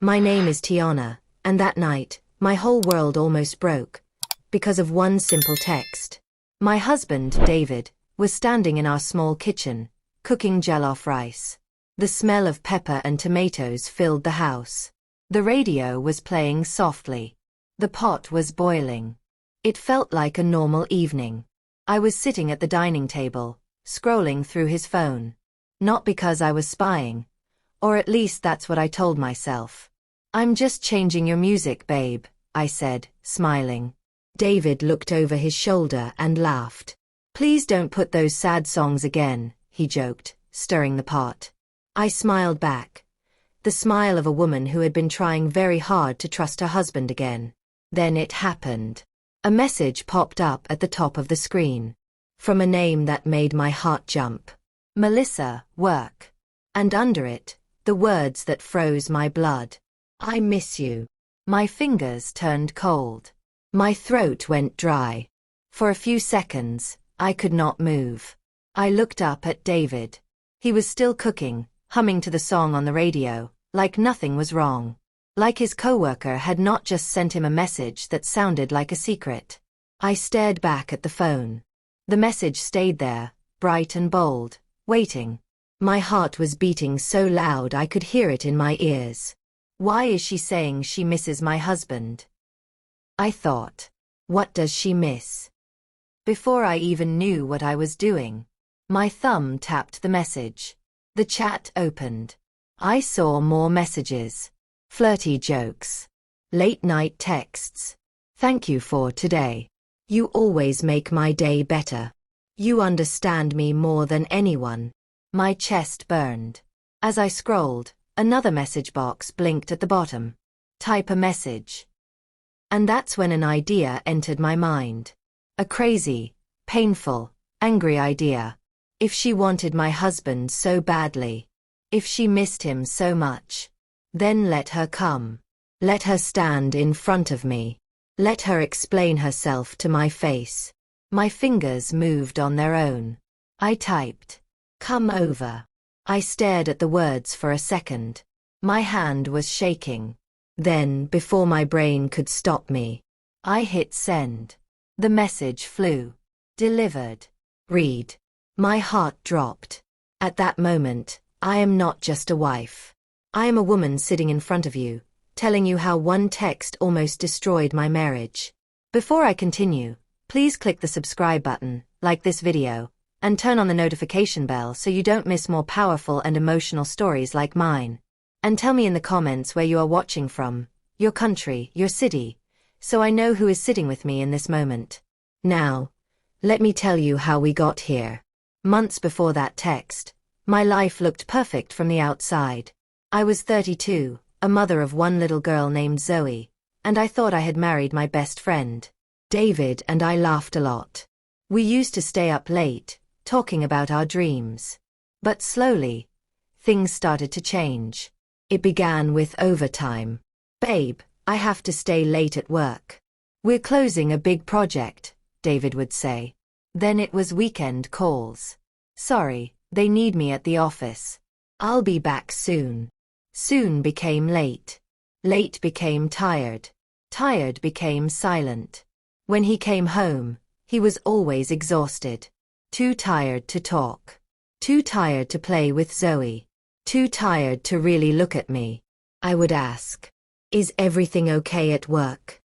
My name is Tiana, and that night, my whole world almost broke, because of one simple text. My husband, David, was standing in our small kitchen, cooking jollof rice. The smell of pepper and tomatoes filled the house. The radio was playing softly. The pot was boiling. It felt like a normal evening. I was sitting at the dining table, scrolling through his phone. Not because I was spying. Or at least that's what I told myself. I'm just changing your music, babe, I said, smiling. David looked over his shoulder and laughed. Please don't put those sad songs again, he joked, stirring the pot. I smiled back. The smile of a woman who had been trying very hard to trust her husband again. Then it happened. A message popped up at the top of the screen. From a name that made my heart jump. Melissa, work. And under it, the words that froze my blood. I miss you. My fingers turned cold. My throat went dry. For a few seconds, I could not move. I looked up at David. He was still cooking, humming to the song on the radio, like nothing was wrong. Like his coworker had not just sent him a message that sounded like a secret. I stared back at the phone. The message stayed there, bright and bold, waiting. My heart was beating so loud I could hear it in my ears. Why is she saying she misses my husband? I thought. What does she miss? Before I even knew what I was doing, my thumb tapped the message. The chat opened. I saw more messages. Flirty jokes. Late-night texts. Thank you for today. You always make my day better. You understand me more than anyone. My chest burned. As I scrolled, another message box blinked at the bottom. Type a message. And that's when an idea entered my mind. A crazy, painful, angry idea. If she wanted my husband so badly, if she missed him so much, then let her come. Let her stand in front of me. Let her explain herself to my face. My fingers moved on their own. I typed, "Come over." I stared at the words for a second. My hand was shaking. Then, before my brain could stop me, I hit send. The message flew. Delivered. Read. My heart dropped. At that moment, I am not just a wife. I am a woman sitting in front of you, telling you how one text almost destroyed my marriage. Before I continue, please click the subscribe button, like this video, and turn on the notification bell so you don't miss more powerful and emotional stories like mine. And tell me in the comments where you are watching from, your country, your city, so I know who is sitting with me in this moment. Now, let me tell you how we got here. Months before that text, my life looked perfect from the outside. I was 32, a mother of one little girl named Zoe, and I thought I had married my best friend. David and I laughed a lot. We used to stay up late, talking about our dreams. But slowly, things started to change. It began with overtime. "Babe, I have to stay late at work. We're closing a big project," David would say. Then it was weekend calls. "Sorry, they need me at the office. I'll be back soon." Soon became late. Late became tired. Tired became silent. When he came home, he was always exhausted. Too tired to talk. Too tired to play with Zoe. Too tired to really look at me. I would ask, "Is everything okay at work?"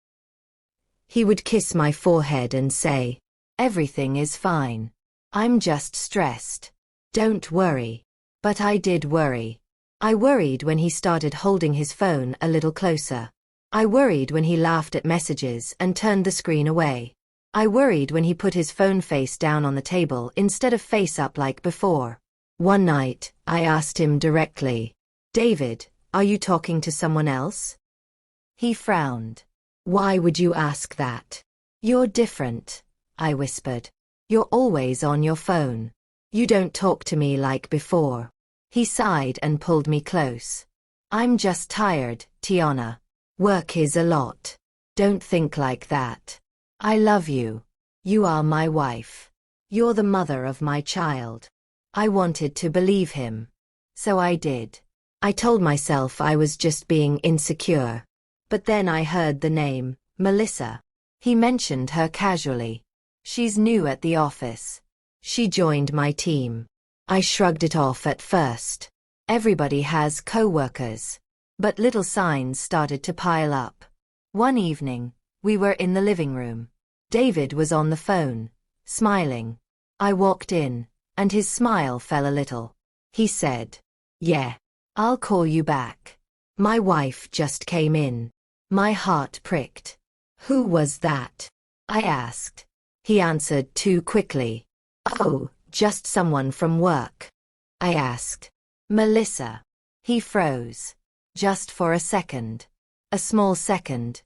He would kiss my forehead and say, "Everything is fine. I'm just stressed. Don't worry." But I did worry. I worried when he started holding his phone a little closer. I worried when he laughed at messages and turned the screen away. I worried when he put his phone face down on the table instead of face up like before. One night, I asked him directly, "David, are you talking to someone else?" He frowned. "Why would you ask that?" "You're different," I whispered. "You're always on your phone. You don't talk to me like before." He sighed and pulled me close. "I'm just tired, Tiana. Work is a lot. Don't think like that. I love you. You are my wife. You're the mother of my child." I wanted to believe him. So I did. I told myself I was just being insecure. But then I heard the name, Melissa. He mentioned her casually. She's new at the office. She joined my team. I shrugged it off at first. Everybody has coworkers. But little signs started to pile up. One evening, we were in the living room. David was on the phone, smiling. I walked in, and his smile fell a little. He said, "Yeah, I'll call you back. My wife just came in." My heart pricked. "Who was that?" I asked. He answered too quickly. "Oh, just someone from work." I asked, "Melissa?" He froze. Just for a second. A small second.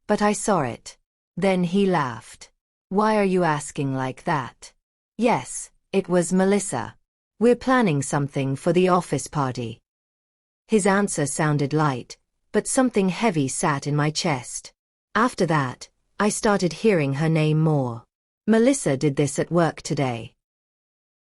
But I saw it. Then he laughed. "Why are you asking like that?" "Yes, it was Melissa. We're planning something for the office party." His answer sounded light, but something heavy sat in my chest. After that, I started hearing her name more. "Melissa did this at work today."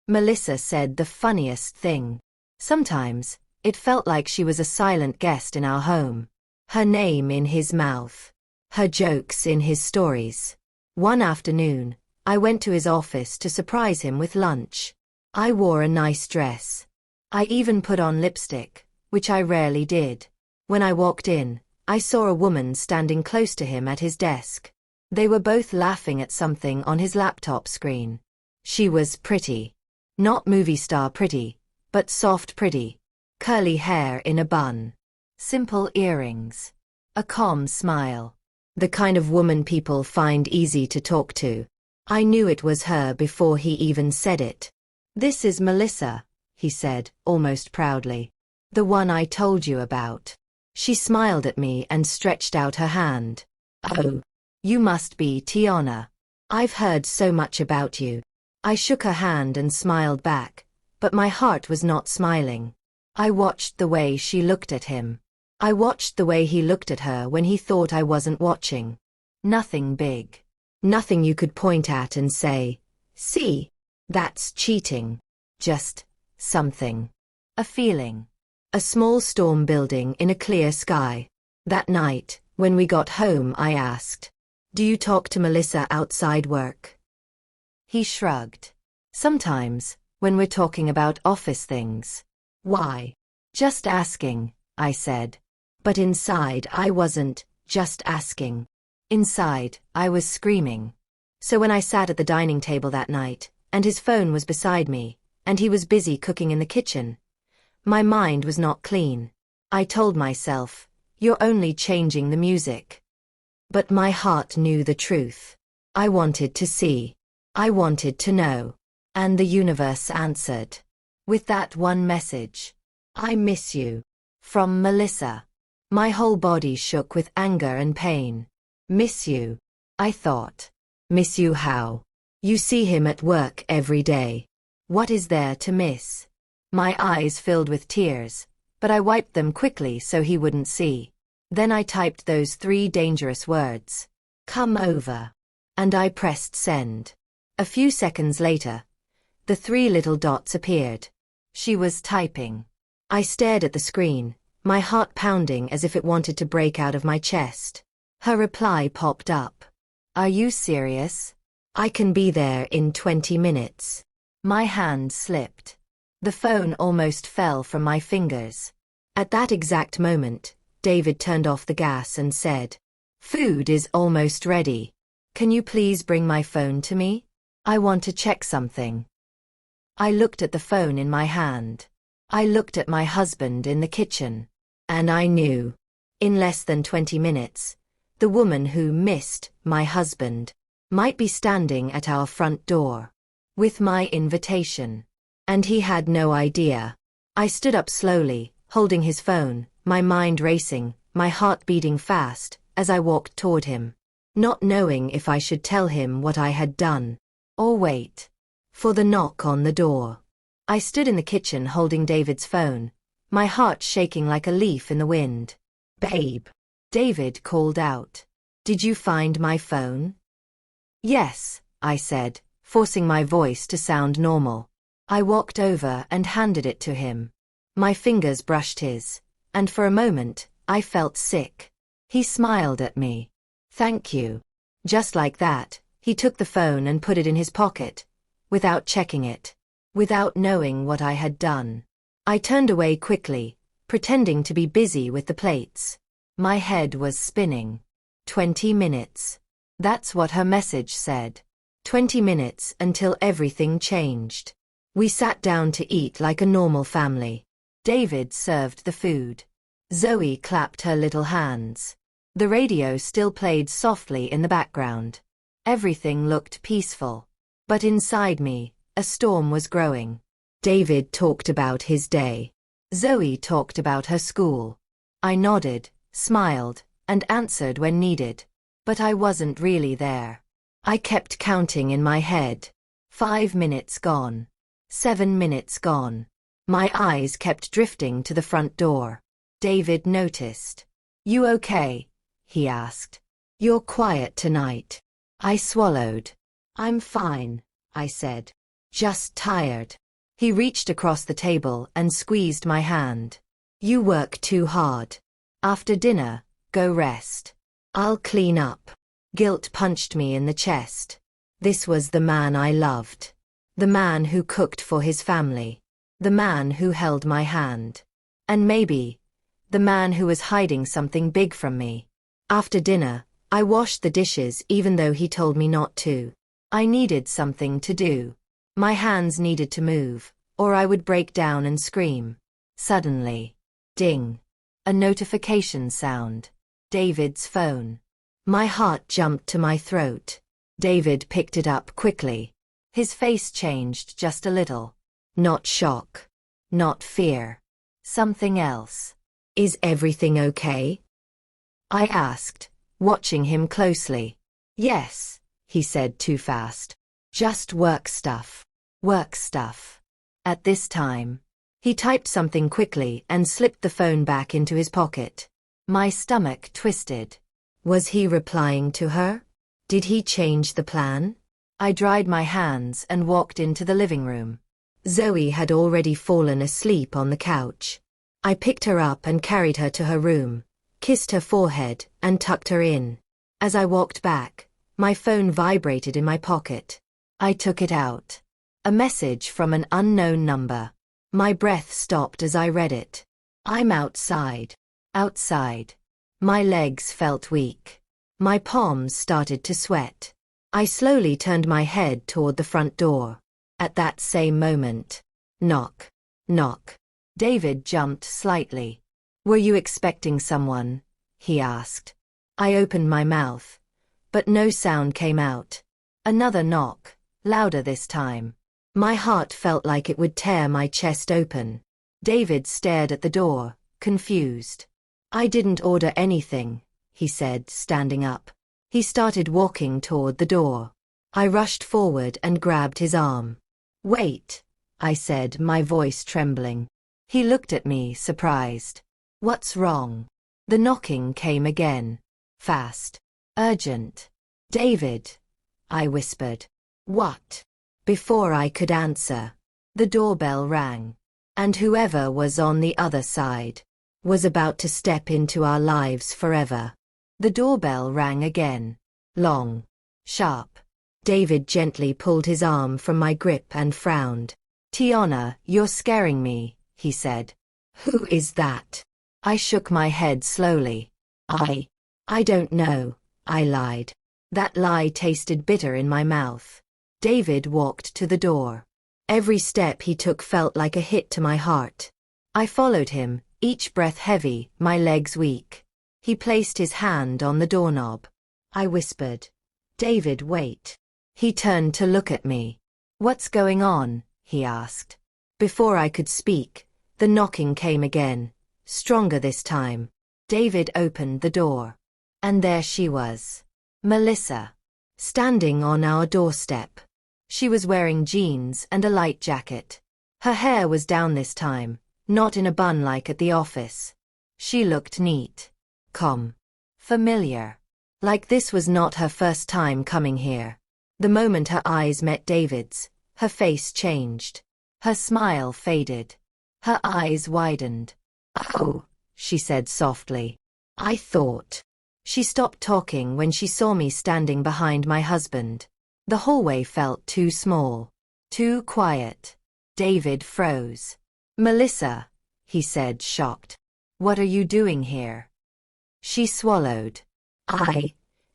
Melissa said the funniest thing. Sometimes, it felt like she was a silent guest in our home. Her name in his mouth. Her jokes in his stories. One afternoon, I went to his office to surprise him with lunch. I wore a nice dress. I even put on lipstick, which I rarely did. When I walked in, I saw a woman standing close to him at his desk. They were both laughing at something on his laptop screen. She was pretty. Not movie star pretty, but soft pretty. Curly hair in a bun. Simple earrings. A calm smile. The kind of woman people find easy to talk to. I knew it was her before he even said it. "This is Melissa," he said, almost proudly. "The one I told you about." She smiled at me and stretched out her hand. "Oh, you must be Tiana. I've heard so much about you." I shook her hand and smiled back, but my heart was not smiling. I watched the way she looked at him. I watched the way he looked at her when he thought I wasn't watching. Nothing big. Nothing you could point at and say, "See, that's cheating." Just something. A feeling. A small storm building in a clear sky. That night, when we got home, I asked, "Do you talk to Melissa outside work?" He shrugged. "Sometimes, when we're talking about office things." "Why?" "Just asking," I said. But inside I wasn't just asking. Inside, I was screaming. So when I sat at the dining table that night, and his phone was beside me, and he was busy cooking in the kitchen, my mind was not clean. I told myself, "You're only changing the music." But my heart knew the truth. I wanted to see. I wanted to know. And the universe answered. With that one message. "I miss you." From Melissa. My whole body shook with anger and pain. "Miss you?" I thought. "Miss you how? You see him at work every day. What is there to miss?" My eyes filled with tears, but I wiped them quickly so he wouldn't see. Then I typed those 3 dangerous words. "Come over." And I pressed send. A few seconds later, the 3 little dots appeared. She was typing. I stared at the screen, my heart pounding as if it wanted to break out of my chest. Her reply popped up. "Are you serious? I can be there in 20 minutes. My hand slipped. The phone almost fell from my fingers. At that exact moment, David turned off the gas and said, "Food is almost ready. Can you please bring my phone to me? I want to check something." I looked at the phone in my hand. I looked at my husband in the kitchen. And I knew. In less than 20 minutes, the woman who missed my husband might be standing at our front door. With my invitation. And he had no idea. I stood up slowly, holding his phone, my mind racing, my heart beating fast, as I walked toward him. Not knowing if I should tell him what I had done. Or wait. For the knock on the door. I stood in the kitchen holding David's phone, my heart shaking like a leaf in the wind. "Babe." David called out. "Did you find my phone?" "Yes," I said, forcing my voice to sound normal. I walked over and handed it to him. My fingers brushed his. and for a moment, I felt sick. He smiled at me. "Thank you." Just like that, he took the phone and put it in his pocket, without checking it, without knowing what I had done. I turned away quickly, pretending to be busy with the plates. My head was spinning. 20 minutes. That's what her message said. 20 minutes until everything changed. We sat down to eat like a normal family. David served the food. Zoe clapped her little hands. The radio still played softly in the background. Everything looked peaceful. But inside me, a storm was growing. David talked about his day. Zoe talked about her school. I nodded, smiled, and answered when needed. But I wasn't really there. I kept counting in my head. 5 minutes gone. 7 minutes gone. My eyes kept drifting to the front door. David noticed. "You okay?" he asked. "You're quiet tonight." I swallowed. "I'm fine," I said. "Just tired." He reached across the table and squeezed my hand. "You work too hard. After dinner, go rest. I'll clean up." Guilt punched me in the chest. This was the man I loved. The man who cooked for his family. The man who held my hand. And maybe, the man who was hiding something big from me. After dinner, I washed the dishes even though he told me not to. I needed something to do. My hands needed to move, or I would break down and scream. Suddenly, ding. A notification sound. David's phone. My heart jumped to my throat. David picked it up quickly. His face changed just a little. Not shock. Not fear. Something else. "Is everything okay?" I asked, watching him closely. "Yes," he said too fast. "Just work stuff. Work stuff." At this time, he typed something quickly and slipped the phone back into his pocket. My stomach twisted. Was he replying to her? Did he change the plan? I dried my hands and walked into the living room. Zoe had already fallen asleep on the couch. I picked her up and carried her to her room, kissed her forehead, and tucked her in. As I walked back, my phone vibrated in my pocket. I took it out. A message from an unknown number. My breath stopped as I read it. "I'm outside. Outside." My legs felt weak. My palms started to sweat. I slowly turned my head toward the front door. At that same moment, knock, knock. David jumped slightly. "Were you expecting someone?" he asked. I opened my mouth, but no sound came out. Another knock, louder this time. My heart felt like it would tear my chest open. David stared at the door, confused. "I didn't order anything," he said, standing up. He started walking toward the door. I rushed forward and grabbed his arm. "Wait," I said, my voice trembling. He looked at me, surprised. "What's wrong?" The knocking came again. Fast. Urgent. "David," I whispered. "What?" Before I could answer, the doorbell rang. And whoever was on the other side was about to step into our lives forever. The doorbell rang again. Long. Sharp. David gently pulled his arm from my grip and frowned. "Tiana, you're scaring me," he said. "Who is that?" I shook my head slowly. I don't know," I lied. That lie tasted bitter in my mouth. David walked to the door. Every step he took felt like a hit to my heart. I followed him, each breath heavy, my legs weak. He placed his hand on the doorknob. I whispered, "David, wait." He turned to look at me. "What's going on?" he asked. Before I could speak, the knocking came again, stronger this time. David opened the door. And there she was. Melissa. Standing on our doorstep. She was wearing jeans and a light jacket. Her hair was down this time, not in a bun like at the office. She looked neat. Calm. Familiar. Like this was not her first time coming here. The moment her eyes met David's, her face changed. Her smile faded. Her eyes widened. "Oh," she said softly. I thought. She stopped talking when she saw me standing behind my husband. The hallway felt too small, too quiet. David froze. Melissa, he said, shocked. What are you doing here? She swallowed.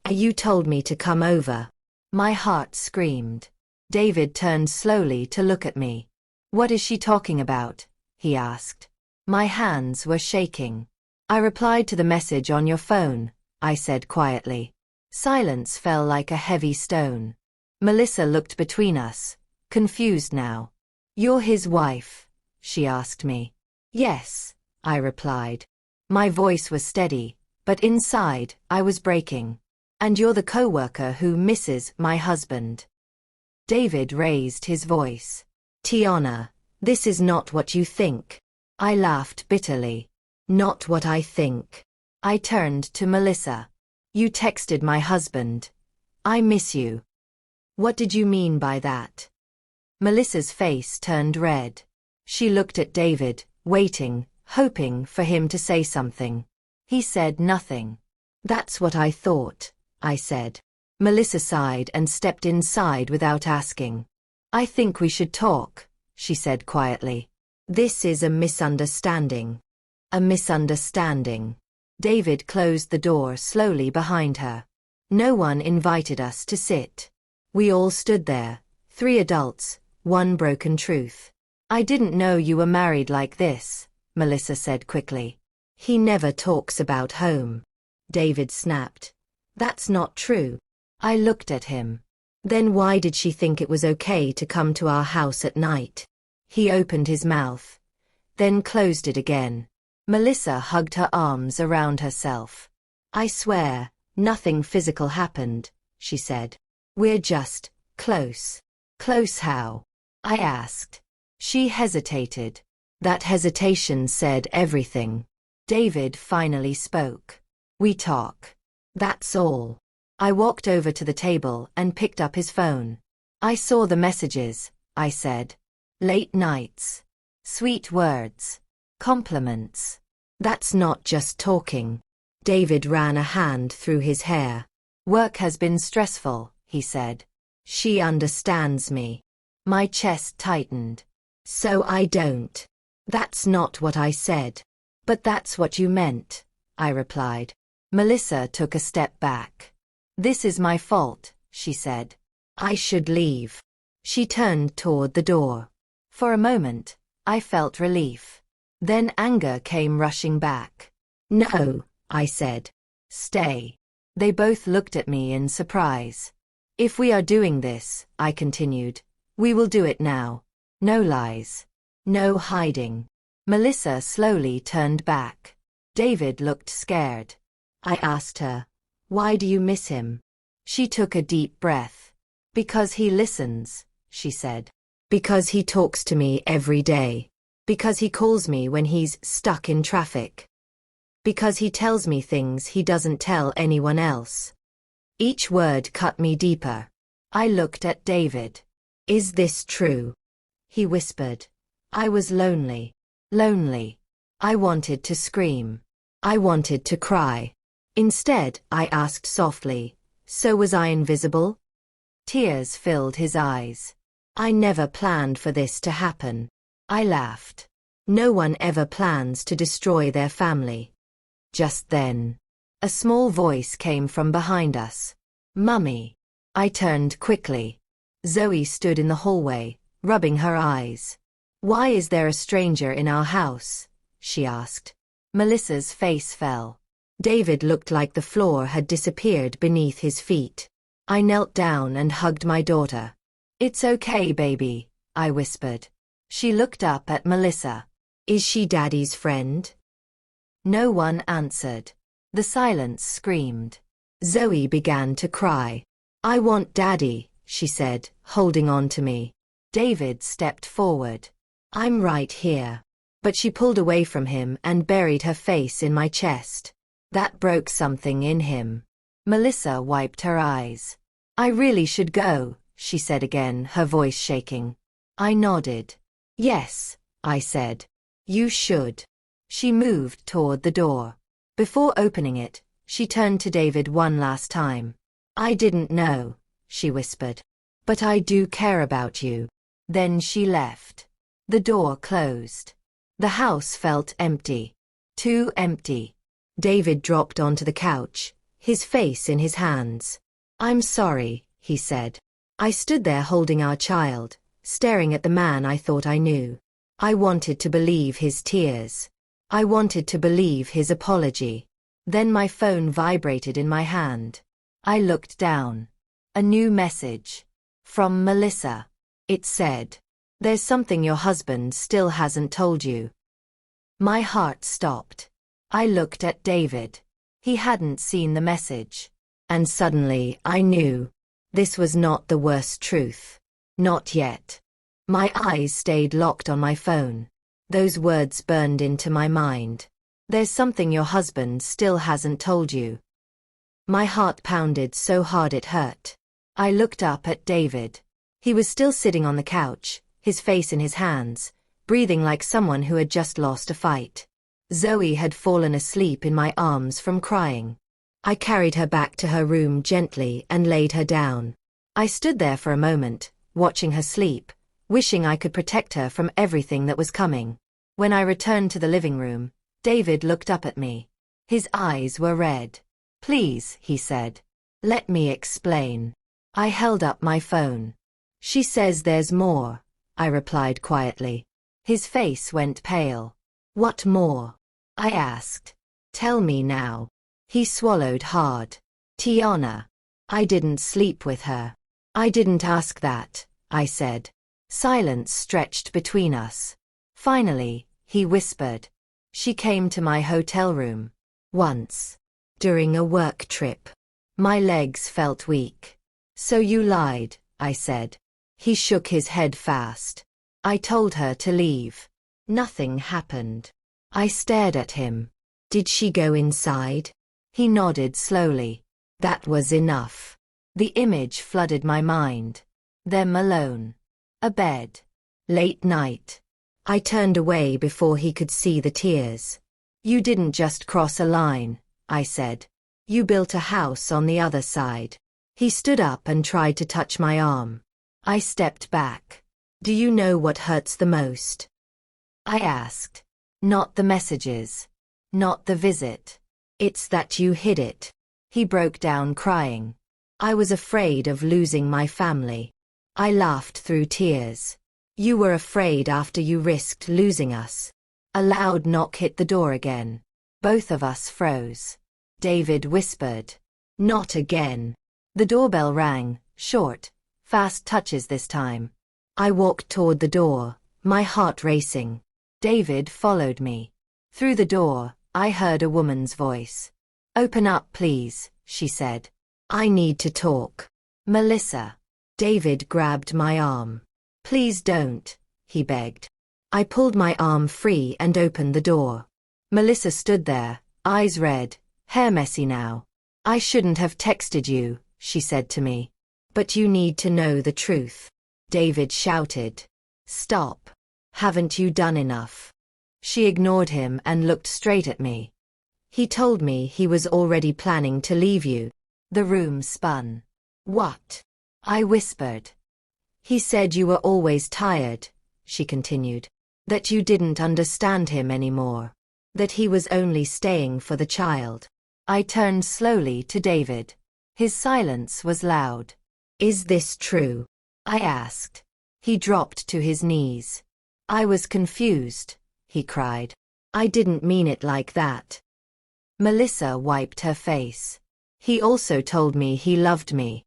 You told me to come over. My heart screamed. David turned slowly to look at me. What is she talking about? He asked. My hands were shaking. I replied to the message on your phone, I said quietly. Silence fell like a heavy stone. Melissa looked between us, confused now. You're his wife? She asked me. Yes, I replied. My voice was steady, but inside, I was breaking. And you're the coworker who misses my husband. David raised his voice. Tiana, this is not what you think. I laughed bitterly. Not what I think. I turned to Melissa. You texted my husband. I miss you. What did you mean by that? Melissa's face turned red. She looked at David, waiting, hoping for him to say something. He said nothing. That's what I thought, I said. Melissa sighed and stepped inside without asking. I think we should talk, she said quietly. This is a misunderstanding. A misunderstanding. David closed the door slowly behind her. No one invited us to sit. We all stood there, 3 adults, 1 broken truth. I didn't know you were married like this, Melissa said quickly. He never talks about home. David snapped. That's not true. I looked at him. Then why did she think it was okay to come to our house at night? He opened his mouth, then closed it again. Melissa hugged her arms around herself. I swear, nothing physical happened, she said. We're just close. Close how? I asked. She hesitated. That hesitation said everything. David finally spoke. We talk. That's all. I walked over to the table and picked up his phone. I saw the messages, I said. Late nights. Sweet words. Compliments. That's not just talking. David ran a hand through his hair. Work has been stressful, he said. She understands me. My chest tightened. So I don't. That's not what I said. But that's what you meant, I replied. Melissa took a step back. This is my fault, she said. I should leave. She turned toward the door. For a moment, I felt relief. Then anger came rushing back. No, I said. Stay. They both looked at me in surprise. If we are doing this, I continued, we will do it now. No lies. No hiding. Melissa slowly turned back. David looked scared. I asked her, why do you miss him? She took a deep breath. Because he listens, she said. Because he talks to me every day. Because he calls me when he's stuck in traffic. Because he tells me things he doesn't tell anyone else. Each word cut me deeper. I looked at David. Is this true? He whispered. I was lonely. Lonely. I wanted to scream. I wanted to cry. Instead, I asked softly, so was I invisible? Tears filled his eyes. I never planned for this to happen. I laughed. No one ever plans to destroy their family. Just then, a small voice came from behind us. Mummy. I turned quickly. Zoe stood in the hallway, rubbing her eyes. Why is there a stranger in our house? She asked. Melissa's face fell. David looked like the floor had disappeared beneath his feet. I knelt down and hugged my daughter. It's okay, baby, I whispered. She looked up at Melissa. Is she Daddy's friend? No one answered. The silence screamed. Zoe began to cry. I want Daddy, she said, holding on to me. David stepped forward. I'm right here. But she pulled away from him and buried her face in my chest. That broke something in him. Melissa wiped her eyes. I really should go, she said again, her voice shaking. I nodded. Yes, I said. You should. She moved toward the door. Before opening it, she turned to David one last time. "I didn't know," she whispered. "But I do care about you." Then she left. The door closed. The house felt empty. Too empty. David dropped onto the couch, his face in his hands. "I'm sorry," he said. I stood there holding our child, staring at the man I thought I knew. I wanted to believe his tears. I wanted to believe his apology. Then my phone vibrated in my hand. I looked down. A new message. From Melissa. It said, "There's something your husband still hasn't told you." My heart stopped. I looked at David. He hadn't seen the message. And suddenly I knew. This was not the worst truth. Not yet. My eyes stayed locked on my phone. Those words burned into my mind. "There's something your husband still hasn't told you." My heart pounded so hard it hurt. I looked up at David. He was still sitting on the couch, his face in his hands, breathing like someone who had just lost a fight. Zoe had fallen asleep in my arms from crying. I carried her back to her room gently and laid her down. I stood there for a moment, watching her sleep, wishing I could protect her from everything that was coming. When I returned to the living room, David looked up at me. His eyes were red. "Please," he said. "Let me explain." I held up my phone. "She says there's more," I replied quietly. His face went pale. "What more?" I asked. "Tell me now." He swallowed hard. "Tiana. I didn't sleep with her." "I didn't ask that," I said. Silence stretched between us. Finally, he whispered. "She came to my hotel room. Once. During a work trip. My legs felt weak." "So you lied," I said. He shook his head fast. "I told her to leave. Nothing happened." I stared at him. "Did she go inside?" He nodded slowly. That was enough. The image flooded my mind. Them alone. A bed. Late night. I turned away before he could see the tears. "You didn't just cross a line," I said. "You built a house on the other side." He stood up and tried to touch my arm. I stepped back. "Do you know what hurts the most?" I asked. "Not the messages. Not the visit. It's that you hid it." He broke down crying. "I was afraid of losing my family." I laughed through tears. "You were afraid after you risked losing us." A loud knock hit the door again. Both of us froze. David whispered, "Not again." The doorbell rang, short, fast touches this time. I walked toward the door, my heart racing. David followed me. Through the door, I heard a woman's voice. "Open up, please," she said. "I need to talk." "Melissa." David grabbed my arm. "Please don't," he begged. I pulled my arm free and opened the door. Melissa stood there, eyes red, hair messy now. "I shouldn't have texted you," she said to me. "But you need to know the truth." David shouted. "Stop. Haven't you done enough?" She ignored him and looked straight at me. "He told me he was already planning to leave you." The room spun. "What?" I whispered. "He said you were always tired," she continued. "That you didn't understand him anymore. That he was only staying for the child." I turned slowly to David. His silence was loud. "Is this true?" I asked. He dropped to his knees. "I was confused," he cried. "I didn't mean it like that." Melissa wiped her face. "He also told me he loved me."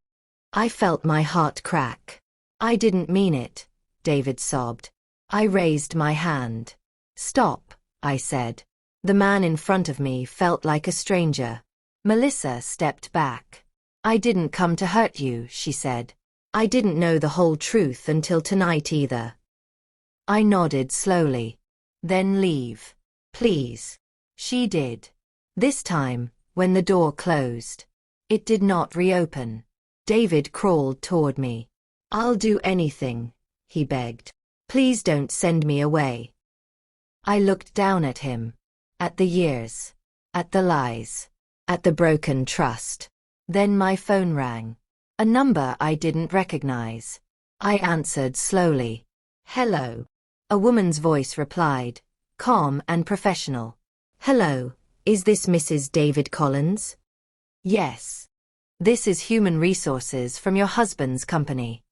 I felt my heart crack. "I didn't mean it," David sobbed. I raised my hand. "Stop," I said. The man in front of me felt like a stranger. Melissa stepped back. "I didn't come to hurt you," she said. "I didn't know the whole truth until tonight either." I nodded slowly. "Then leave. Please." She did. This time, when the door closed, it did not reopen. David crawled toward me. "I'll do anything," he begged. "Please don't send me away." I looked down at him. At the years. At the lies. At the broken trust. Then my phone rang. A number I didn't recognize. I answered slowly. Hello. A woman's voice replied, calm and professional. Hello, is this Mrs. David Collins? Yes. This is Human Resources from your husband's company.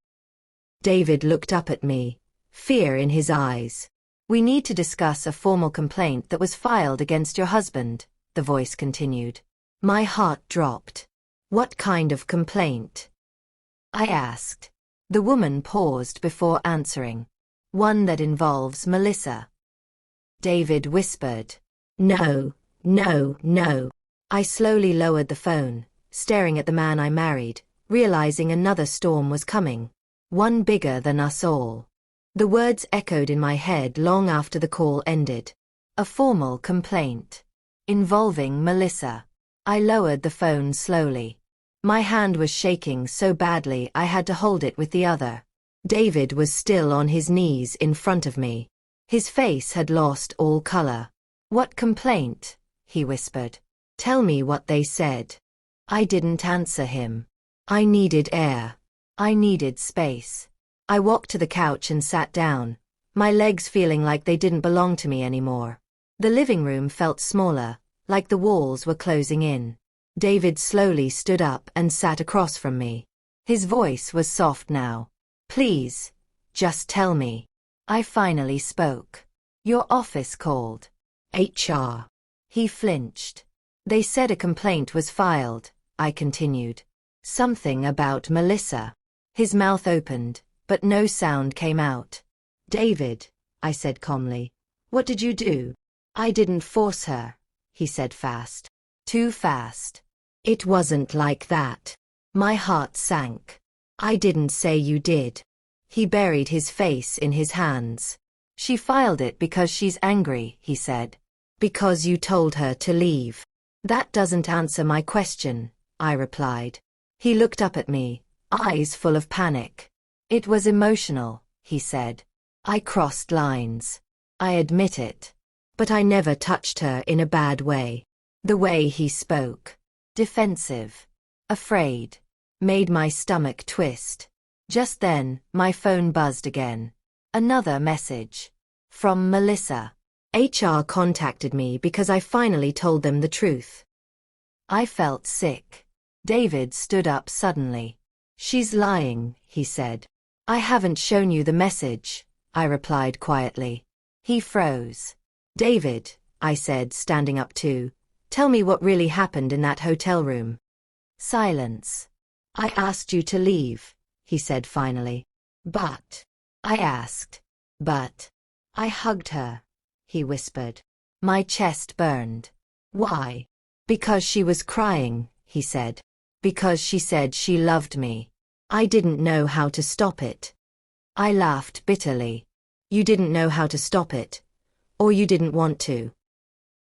David looked up at me, fear in his eyes. We need to discuss a formal complaint that was filed against your husband, the voice continued. My heart dropped. What kind of complaint? I asked. The woman paused before answering. One that involves Melissa. David whispered. No, no, no. I slowly lowered the phone, staring at the man I married, realizing another storm was coming. One bigger than us all. The words echoed in my head long after the call ended. A formal complaint. Involving Melissa. I lowered the phone slowly. My hand was shaking so badly I had to hold it with the other. David was still on his knees in front of me. His face had lost all color. What complaint? He whispered. Tell me what they said. I didn't answer him. I needed air. I needed space. I walked to the couch and sat down, my legs feeling like they didn't belong to me anymore. The living room felt smaller, like the walls were closing in. David slowly stood up and sat across from me. His voice was soft now. Please, just tell me. I finally spoke. Your office called. HR. He flinched. They said a complaint was filed, I continued. Something about Melissa. His mouth opened, but no sound came out. David, I said calmly. What did you do? I didn't force her, he said fast. Too fast. It wasn't like that. My heart sank. I didn't say you did. He buried his face in his hands. She filed it because she's angry, he said. Because you told her to leave. That doesn't answer my question, I replied. He looked up at me, eyes full of panic. It was emotional, he said. I crossed lines. I admit it. But I never touched her in a bad way. The way he spoke. Defensive. Afraid. Made my stomach twist. Just then, my phone buzzed again. Another message. From Melissa. HR contacted me because I finally told them the truth. I felt sick. David stood up suddenly. She's lying, he said. I haven't shown you the message, I replied quietly. He froze. David, I said, standing up too. Tell me what really happened in that hotel room. Silence. I asked you to leave, he said finally. But. I asked. But. I hugged her, he whispered. My chest burned. Why? Because she was crying, he said. Because she said she loved me. I didn't know how to stop it. I laughed bitterly. You didn't know how to stop it. Or you didn't want to.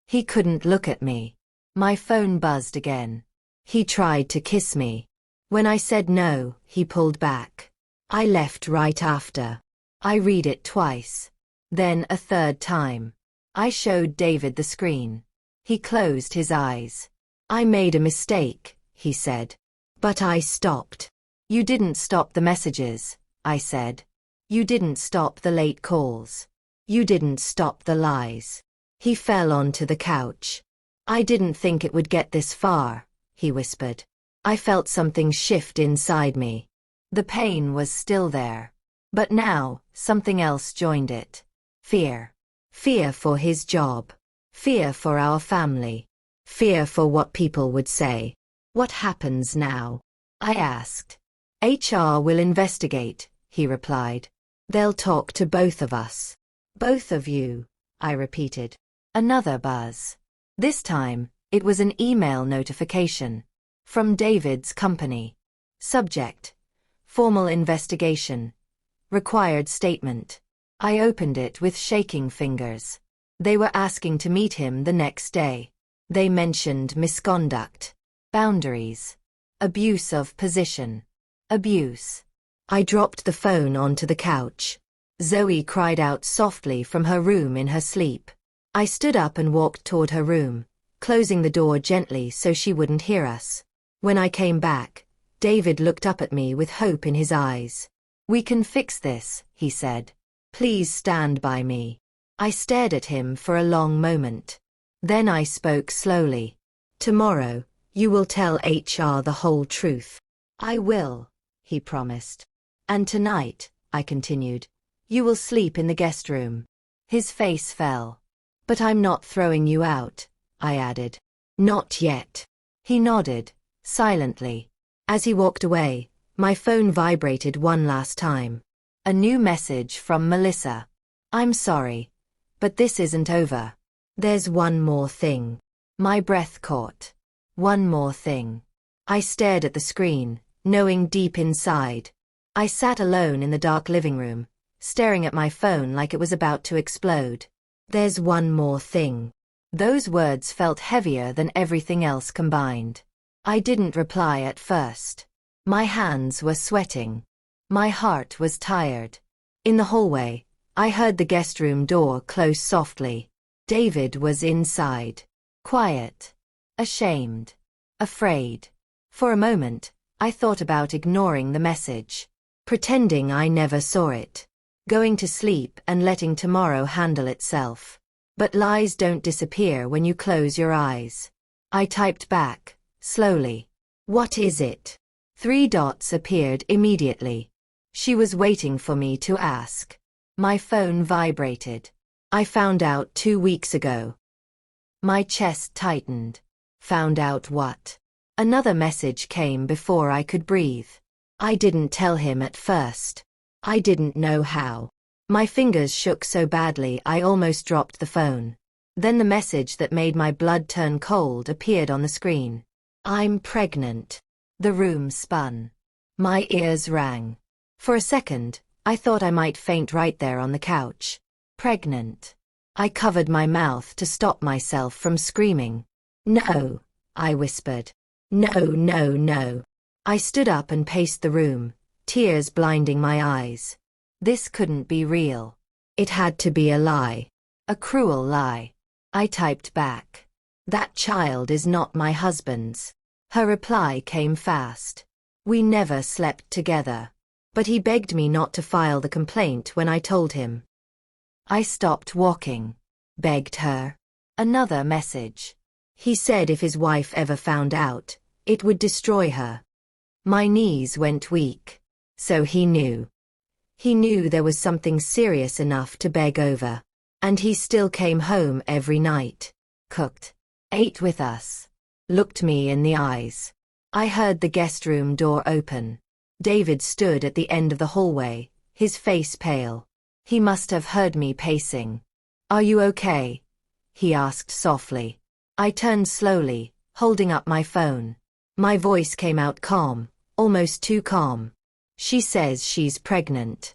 He couldn't look at me. My phone buzzed again. He tried to kiss me. When I said no, he pulled back. I left right after. I read it twice. Then a third time. I showed David the screen. He closed his eyes. I made a mistake, he said. But I stopped. You didn't stop the messages, I said. You didn't stop the late calls. You didn't stop the lies. He fell onto the couch. I didn't think it would get this far, he whispered. I felt something shift inside me. The pain was still there. But now, something else joined it. Fear. Fear for his job. Fear for our family. Fear for what people would say. What happens now? I asked. HR will investigate, he replied. They'll talk to both of us. Both of you, I repeated. Another buzz. This time, it was an email notification. From David's company. Subject. Formal investigation. Required statement. I opened it with shaking fingers. They were asking to meet him the next day. They mentioned misconduct. Boundaries. Abuse of position. Abuse. I dropped the phone onto the couch. Zoe cried out softly from her room in her sleep. I stood up and walked toward her room, closing the door gently so she wouldn't hear us. When I came back, David looked up at me with hope in his eyes. "We can fix this," he said. "Please stand by me." I stared at him for a long moment. Then I spoke slowly. "Tomorrow, you will tell HR the whole truth." "I will," he promised. "And tonight," I continued, "you will sleep in the guest room." His face fell. "But I'm not throwing you out," I added. "Not yet." He nodded, silently. As he walked away, my phone vibrated one last time. A new message from Melissa. "I'm sorry, but this isn't over. There's one more thing." My breath caught. One more thing. I stared at the screen, knowing deep inside. I sat alone in the dark living room, staring at my phone like it was about to explode. "There's one more thing." Those words felt heavier than everything else combined. I didn't reply at first. My hands were sweating. My heart was tired. In the hallway, I heard the guest room door close softly. David was inside. Quiet. Ashamed. Afraid. For a moment, I thought about ignoring the message. Pretending I never saw it. Going to sleep and letting tomorrow handle itself. But lies don't disappear when you close your eyes. I typed back, slowly. "What is it?" 3 dots appeared immediately. She was waiting for me to ask. My phone vibrated. "I found out 2 weeks ago." My chest tightened. Found out what? Another message came before I could breathe. I didn't tell him at first. I didn't know how. My fingers shook so badly I almost dropped the phone. Then the message that made my blood turn cold appeared on the screen. "I'm pregnant." The room spun. My ears rang. For a second, I thought I might faint right there on the couch. Pregnant. I covered my mouth to stop myself from screaming. "No," I whispered. "No, no, no." I stood up and paced the room, tears blinding my eyes. This couldn't be real. It had to be a lie. A cruel lie. I typed back. "That child is not my husband's." Her reply came fast. "We never slept together." But he begged me not to file the complaint when I told him. I stopped walking. Begged her. Another message. He said if his wife ever found out, it would destroy her. My knees went weak. So he knew. He knew there was something serious enough to beg over. And he still came home every night. Cooked. Ate with us. Looked me in the eyes. I heard the guest room door open. David stood at the end of the hallway, his face pale. He must have heard me pacing. "Are you okay?" he asked softly. I turned slowly, holding up my phone. My voice came out calm, almost too calm. "She says she's pregnant."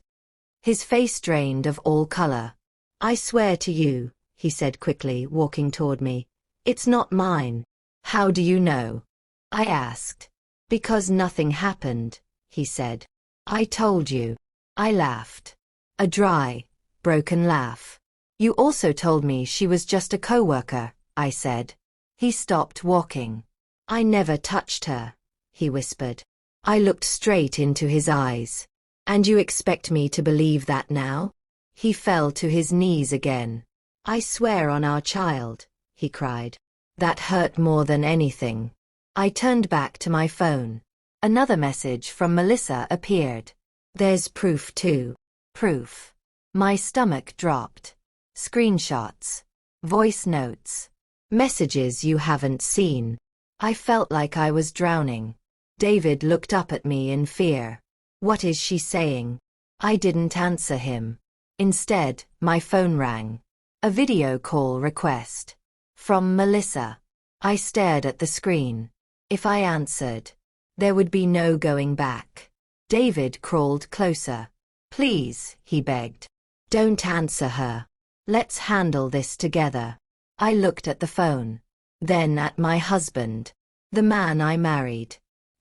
His face drained of all color. "I swear to you," he said quickly, walking toward me, "it's not mine." "How do you know?" I asked. "Because nothing happened," he said. "I told you." I laughed. A dry, broken laugh. "You also told me she was just a coworker," I said. He stopped walking. "I never touched her," he whispered. I looked straight into his eyes. "And you expect me to believe that now?" He fell to his knees again. "I swear on our child," he cried. That hurt more than anything. I turned back to my phone. Another message from Melissa appeared. "There's proof too." Proof. My stomach dropped. Screenshots. Voice notes. Messages you haven't seen. I felt like I was drowning. David looked up at me in fear. "What is she saying?" I didn't answer him. Instead, my phone rang. A video call request. From Melissa. I stared at the screen. If I answered, there would be no going back. David crawled closer. "Please," he begged. "Don't answer her. Let's handle this together." I looked at the phone. Then at my husband. The man I married.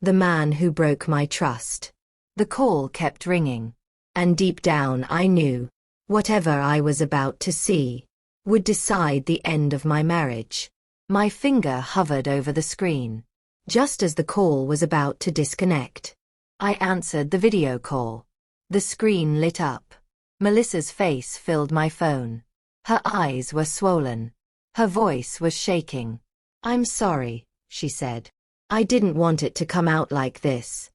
The man who broke my trust. The call kept ringing. And deep down I knew. Whatever I was about to see, would decide the end of my marriage. My finger hovered over the screen. Just as the call was about to disconnect, I answered the video call. The screen lit up. Melissa's face filled my phone. Her eyes were swollen. Her voice was shaking. "I'm sorry," she said. "I didn't want it to come out like this."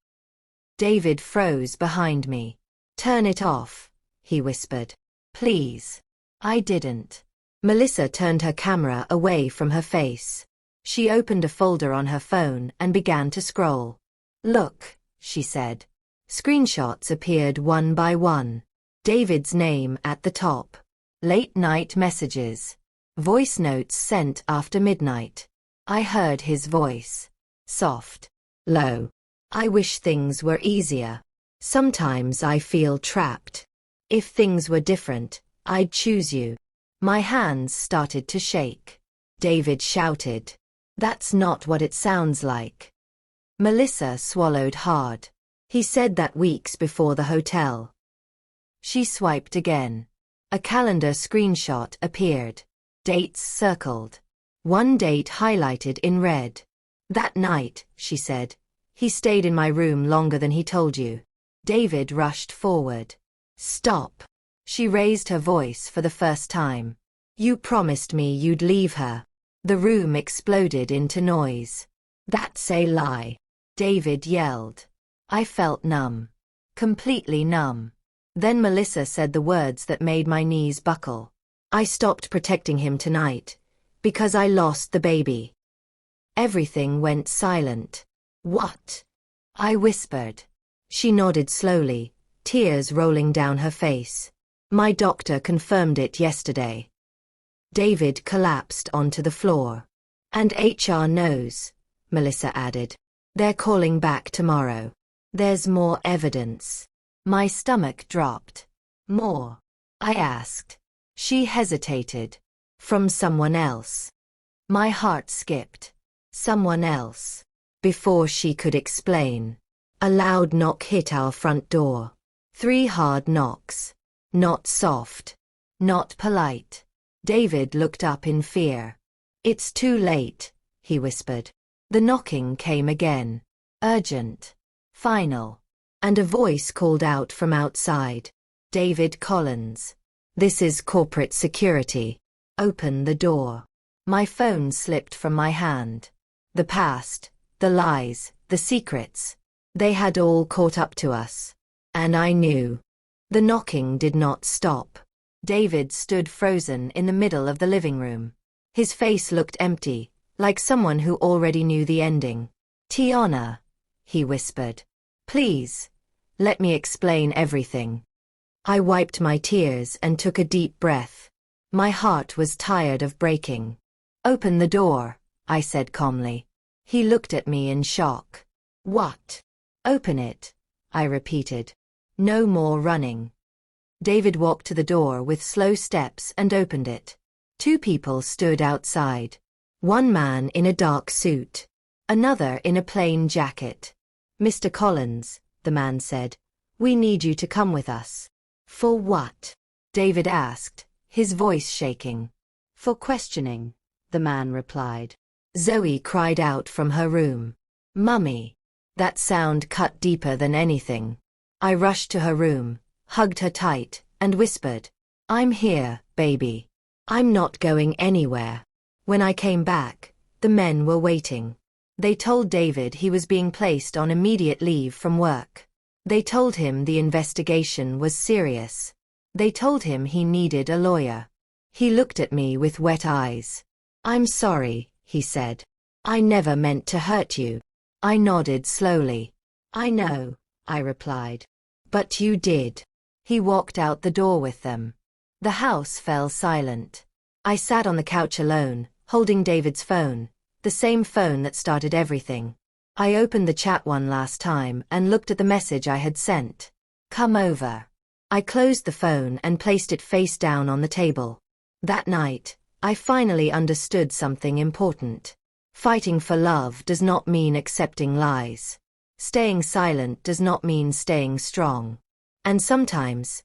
David froze behind me. "Turn it off," he whispered. "Please." I didn't. Melissa turned her camera away from her face. She opened a folder on her phone and began to scroll. "Look," she said. Screenshots appeared one by one. David's name at the top. Late-night messages. Voice notes sent after midnight. I heard his voice. Soft. Low. "I wish things were easier. Sometimes I feel trapped. If things were different, I'd choose you." My hands started to shake. David shouted, "That's not what it sounds like." Melissa swallowed hard. "He said that weeks before the hotel." She swiped again. A calendar screenshot appeared. Dates circled. One date highlighted in red. "That night," she said, "he stayed in my room longer than he told you." David rushed forward. "Stop." She raised her voice for the first time. "You promised me you'd leave her." The room exploded into noise. "That's a lie," David yelled. I felt numb. Completely numb. Then Melissa said the words that made my knees buckle. "I stopped protecting him tonight because I lost the baby." Everything went silent. "What?" I whispered. She nodded slowly, tears rolling down her face. "My doctor confirmed it yesterday." David collapsed onto the floor. "And HR knows," Melissa added. "They're calling back tomorrow. There's more evidence." My stomach dropped. "More?" I asked. She hesitated. "From someone else." My heart skipped. Someone else. Before she could explain, a loud knock hit our front door. 3 hard knocks. Not soft. Not polite. David looked up in fear. "It's too late," he whispered. The knocking came again. Urgent. Final. And a voice called out from outside. "David Collins. This is corporate security. Open the door." My phone slipped from my hand. The past, the lies, the secrets. They had all caught up to us. And I knew. The knocking did not stop. David stood frozen in the middle of the living room. His face looked empty, like someone who already knew the ending. "Tiana," he whispered. "Please, let me explain everything." I wiped my tears and took a deep breath. My heart was tired of breaking. "Open the door," I said calmly. He looked at me in shock. "What?" "Open it," I repeated. "No more running." David walked to the door with slow steps and opened it. 2 people stood outside. One man in a dark suit. Another in a plain jacket. "Mr. Collins," the man said, "we need you to come with us." "For what?" David asked, his voice shaking. "For questioning," the man replied. Zoe cried out from her room. "Mummy." That sound cut deeper than anything. I rushed to her room, hugged her tight, and whispered, "I'm here, baby. I'm not going anywhere." When I came back, the men were waiting. They told David he was being placed on immediate leave from work. They told him the investigation was serious. They told him he needed a lawyer. He looked at me with wet eyes. "I'm sorry," he said. "I never meant to hurt you." I nodded slowly. "I know," I replied. "But you did." He walked out the door with them. The house fell silent. I sat on the couch alone, holding David's phone, the same phone that started everything. I opened the chat one last time and looked at the message I had sent. "Come over." I closed the phone and placed it face down on the table. That night, I finally understood something important. Fighting for love does not mean accepting lies. Staying silent does not mean staying strong. And sometimes,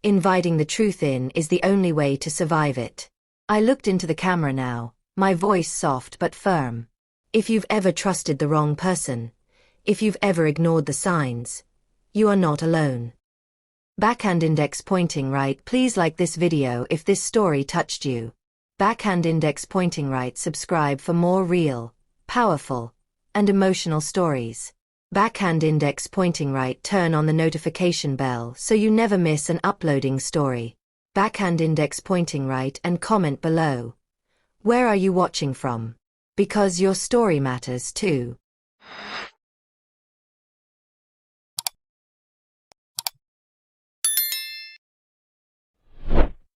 inviting the truth in is the only way to survive it. I looked into the camera now, my voice soft but firm. If you've ever trusted the wrong person, if you've ever ignored the signs, you are not alone. Backhand index pointing right. Please like this video if this story touched you. Backhand index pointing right. Subscribe for more real, powerful, and emotional stories. Backhand index pointing right. Turn on the notification bell so you never miss an uploading story. Backhand index pointing right and comment below. Where are you watching from? Because your story matters too.